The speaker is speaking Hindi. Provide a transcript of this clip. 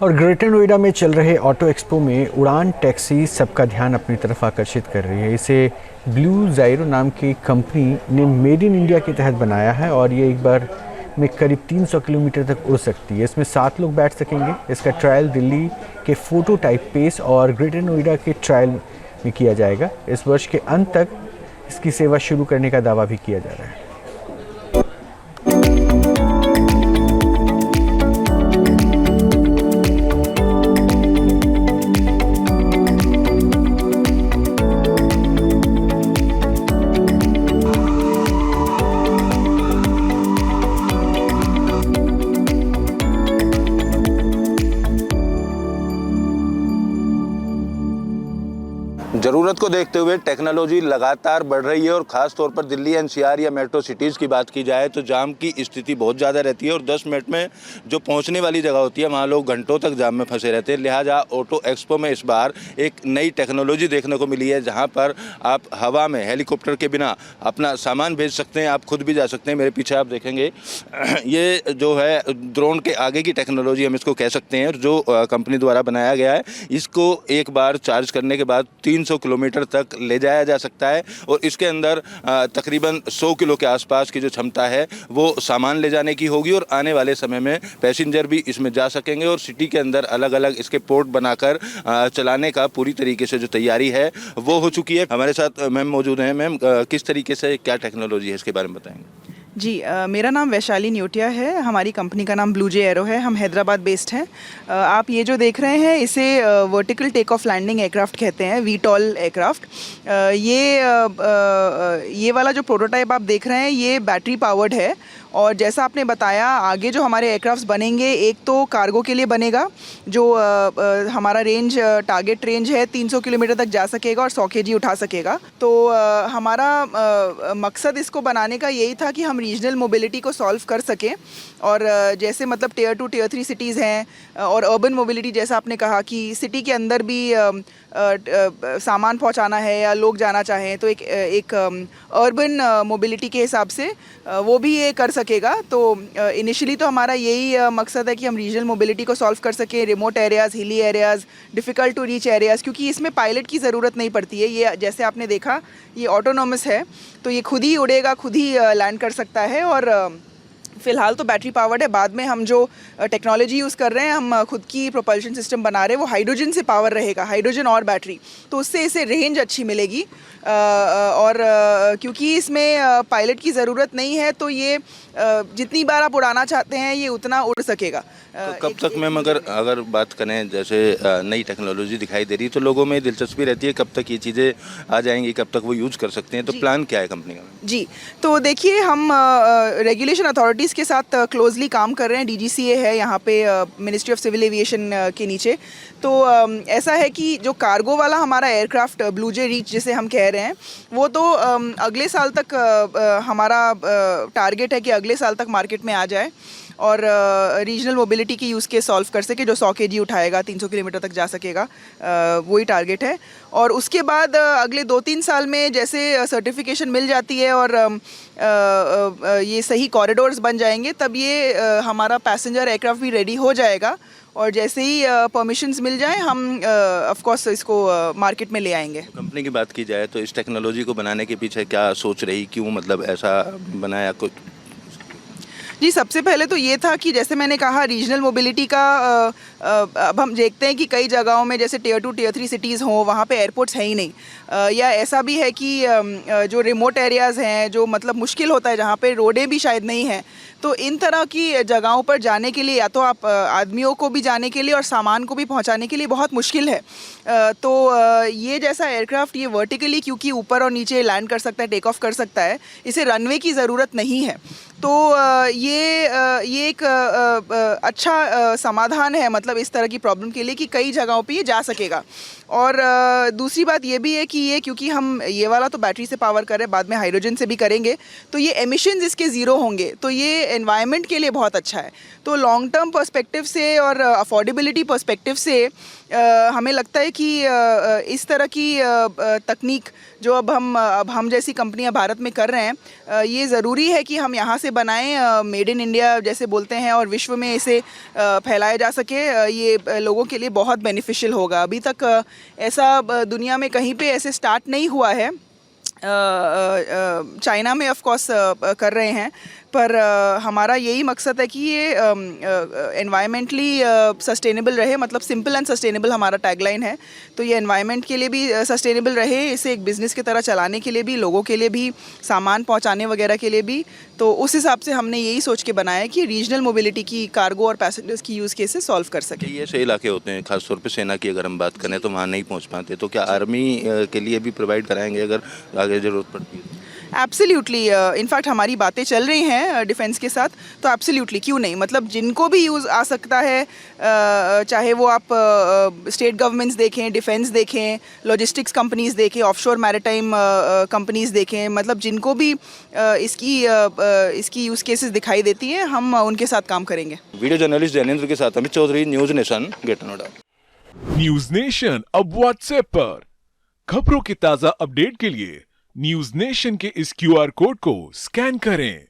और ग्रेटर नोएडा में चल रहे ऑटो एक्सपो में उड़ान टैक्सी सबका ध्यान अपनी तरफ आकर्षित कर रही है। इसे ब्लू जायरो नाम की कंपनी ने मेड इन इंडिया के तहत बनाया है और ये एक बार में करीब 300 किलोमीटर तक उड़ सकती है। इसमें 7 लोग बैठ सकेंगे। इसका ट्रायल दिल्ली के फोटो टाइप पेस और ग्रेटर नोएडा के ट्रायल में किया जाएगा। इस वर्ष के अंत तक इसकी सेवा शुरू करने का दावा भी किया जा रहा है। ज़रूरत को देखते हुए टेक्नोलॉजी लगातार बढ़ रही है और ख़ास तौर पर दिल्ली एनसीआर या मेट्रो सिटीज़ की बात की जाए तो जाम की स्थिति बहुत ज़्यादा रहती है और 10 मिनट में जो पहुंचने वाली जगह होती है वहां लोग घंटों तक जाम में फंसे रहते हैं। लिहाजा ऑटो एक्सपो में इस बार एक नई टेक्नोलॉजी देखने को मिली है जहाँ पर आप हवा में हेलीकॉप्टर के बिना अपना सामान भेज सकते हैं, आप खुद भी जा सकते हैं। मेरे पीछे आप देखेंगे ये जो है ड्रोन के आगे की टेक्नोलॉजी हम इसको कह सकते हैं, जो कंपनी द्वारा बनाया गया है। इसको एक बार चार्ज करने के बाद 300 किलोमीटर तक ले जाया जा सकता है और इसके अंदर तकरीबन 100 किलो के आसपास की जो क्षमता है वो सामान ले जाने की होगी और आने वाले समय में पैसेंजर भी इसमें जा सकेंगे और सिटी के अंदर अलग अलग इसके पोर्ट बनाकर चलाने का पूरी तरीके से जो तैयारी है वो हो चुकी है। हमारे साथ मैम मौजूद हैं। मैम, किस तरीके से क्या टेक्नोलॉजी है इसके बारे में बताएंगे? जी, मेरा नाम वैशाली न्योटिया है। हमारी कंपनी का नाम ब्लू जायरो है। हम हैदराबाद बेस्ड हैं। आप ये जो देख रहे हैं इसे vertical take off landing aircraft कहते हैं, वीटॉल एयरक्राफ्ट। ये वाला जो प्रोटोटाइप आप देख रहे हैं ये बैटरी पावर्ड है और जैसा आपने बताया आगे जो हमारे एयरक्राफ्ट्स बनेंगे, एक तो कार्गो के लिए बनेगा जो हमारा रेंज टारगेट रेंज है 300 किलोमीटर तक जा सकेगा और 100 kg उठा सकेगा। तो हमारा मकसद इसको बनाने का यही था कि हम रीजनल मोबिलिटी को सॉल्व कर सकें और जैसे मतलब टियर 2 टियर 3 सिटीज़ हैं और अर्बन मोबिलिटी, जैसा आपने कहा कि सिटी के अंदर भी सामान पहुंचाना है या लोग जाना चाहें तो एक अर्बन मोबिलिटी के हिसाब से वो भी ये कर सकेगा। तो इनिशियली तो हमारा यही मकसद है कि हम रीजनल मोबिलिटी को सॉल्व कर सकें, remote areas, hilly areas, difficult to reach areas, क्योंकि इसमें पायलट की ज़रूरत नहीं पड़ती है। ये जैसे आपने देखा ये ऑटोनॉमस है तो ये खुद ही उड़ेगा, खुद ही लैंड कर सकता है और फ़िलहाल तो बैटरी पावर्ड है। बाद में हम जो टेक्नोलॉजी यूज़ कर रहे हैं, हम खुद की प्रोपल्शन सिस्टम बना रहे हैं, वो हाइड्रोजन से पावर रहेगा, हाइड्रोजन और बैटरी, तो उससे इसे रेंज अच्छी मिलेगी और क्योंकि इसमें पायलट की ज़रूरत नहीं है तो ये जितनी बार आप उड़ाना चाहते हैं ये उतना उड़ सकेगा। तो कब तक मैम अगर बात करें, जैसे नई टेक्नोलॉजी दिखाई दे रही है तो लोगों में दिलचस्पी रहती है कब तक ये चीज़ें आ जाएंगी, कब तक वो यूज़ कर सकते हैं, तो प्लान क्या है कंपनी का? जी, तो देखिए हम रेगुलेशन अथॉरिटीज़ के साथ क्लोजली काम कर रहे हैं। DGCA है यहाँ पे, मिनिस्ट्री ऑफ सिविल एविएशन के नीचे। तो ऐसा है कि जो कार्गो वाला हमारा एयरक्राफ्ट ब्लू जे रीच जिसे हम कह रहे हैं वो तो अगले साल तक हमारा टारगेट है कि अगले साल तक मार्केट में आ जाए और रीजनल मोबिलिटी की यूज़ केस सॉल्व कर सके, जो 100 kg उठाएगा, 300 किलोमीटर तक जा सकेगा, वही टारगेट है। और उसके बाद अगले 2-3 साल में जैसे सर्टिफिकेशन मिल जाती है और ये सही कॉरिडोर्स बन जाएंगे तब ये हमारा पैसेंजर एयरक्राफ्ट भी रेडी हो जाएगा और जैसे ही परमिशंस मिल जाए हम ऑफ कोर्स इसको मार्केट में ले आएंगे। कंपनी की बात की जाए तो इस टेक्नोलॉजी को बनाने के पीछे क्या सोच रही, क्यों मतलब ऐसा बनाया कुछ? जी, सबसे पहले तो ये था कि जैसे मैंने कहा रीजनल मोबिलिटी का अब हम देखते हैं कि कई जगहों में जैसे टियर 2 टियर 3 सिटीज़ हों वहाँ पे एयरपोर्ट्स है ही नहीं, या ऐसा भी है कि जो रिमोट एरियाज़ हैं जो मतलब मुश्किल होता है जहाँ पे रोडें भी शायद नहीं हैं, तो इन तरह की जगहों पर जाने के लिए या तो आप आदमियों को भी जाने के लिए और सामान को भी पहुँचाने के लिए बहुत मुश्किल है। तो ये जैसा एयरक्राफ्ट ये वर्टिकली क्योंकि ऊपर और नीचे लैंड कर सकता है, टेक ऑफ कर सकता है, इसे रनवे की ज़रूरत नहीं है। तो ये एक अच्छा समाधान है मतलब इस तरह की प्रॉब्लम के लिए कि कई जगहों पे ये जा सकेगा। और दूसरी बात ये भी है कि ये क्योंकि हम ये वाला तो बैटरी से पावर कर रहे हैं, बाद में हाइड्रोजन से भी करेंगे, तो ये एमिशंस इसके ज़ीरो होंगे, तो ये एनवायरनमेंट के लिए बहुत अच्छा है। तो लॉन्ग टर्म पर्सपेक्टिव से और अफोर्डेबिलिटी पर्सपेक्टिव से हमें लगता है कि इस तरह की तकनीक जो अब हम जैसी कंपनियां भारत में कर रहे हैं, ये ज़रूरी है कि हम यहाँ से इसे बनाएं, मेड इन इंडिया जैसे बोलते हैं, और विश्व में इसे फैलाया जा सके, ये लोगों के लिए बहुत बेनिफिशियल होगा। अभी तक ऐसा दुनिया में कहीं पे ऐसे स्टार्ट नहीं हुआ है। चाइना में ऑफ कोर्स कर रहे हैं, पर हमारा यही मकसद है कि ये एनवायरमेंटली सस्टेनेबल रहे, मतलब सिंपल एंड सस्टेनेबल हमारा टैगलाइन है। तो ये एनवायरनमेंट के लिए भी सस्टेनेबल रहे, इसे एक बिज़नेस की तरह चलाने के लिए भी, लोगों के लिए भी, सामान पहुंचाने वगैरह के लिए भी। तो उस हिसाब से हमने यही सोच के बनाया कि रीजनल मोबिलिटी की, कार्गो और पैसेंजर्स की यूज़ केसेस सॉल्व कर सकें। ये ऐसे इलाके होते हैं, खासतौर पे सेना की अगर हम बात करें तो वहाँ नहीं पहुँच पाते, तो क्या आर्मी के लिए भी प्रोवाइड कराएंगे अगर आगे ज़रूरत पड़ती है? एब्सोल्युटली, इनफैक्ट हमारी बातें चल रही हैं डिफेंस के साथ, तो एब्सोल्युटली क्यों नहीं, मतलब जिनको भी यूज़ आ सकता है, चाहे वो आप स्टेट गवर्नमेंट्स देखें, डिफेंस देखें, लॉजिस्टिक्स कंपनीज देखें, ऑफशोर मैरिटाइम कंपनीज देखें, मतलब जिनको भी इसकी यूज़ केसेस दिखाई देती हैं, हम उनके साथ काम करेंगे। वीडियो जर्नलिस्ट जैनेंद्र के साथ Amit Chaudhary, News Nation, Greater Noida. News Nation अब व्हाट्सएप पर खबरों के ताजा अपडेट के लिए न्यूज नेशन के इस QR कोड को स्कैन करें।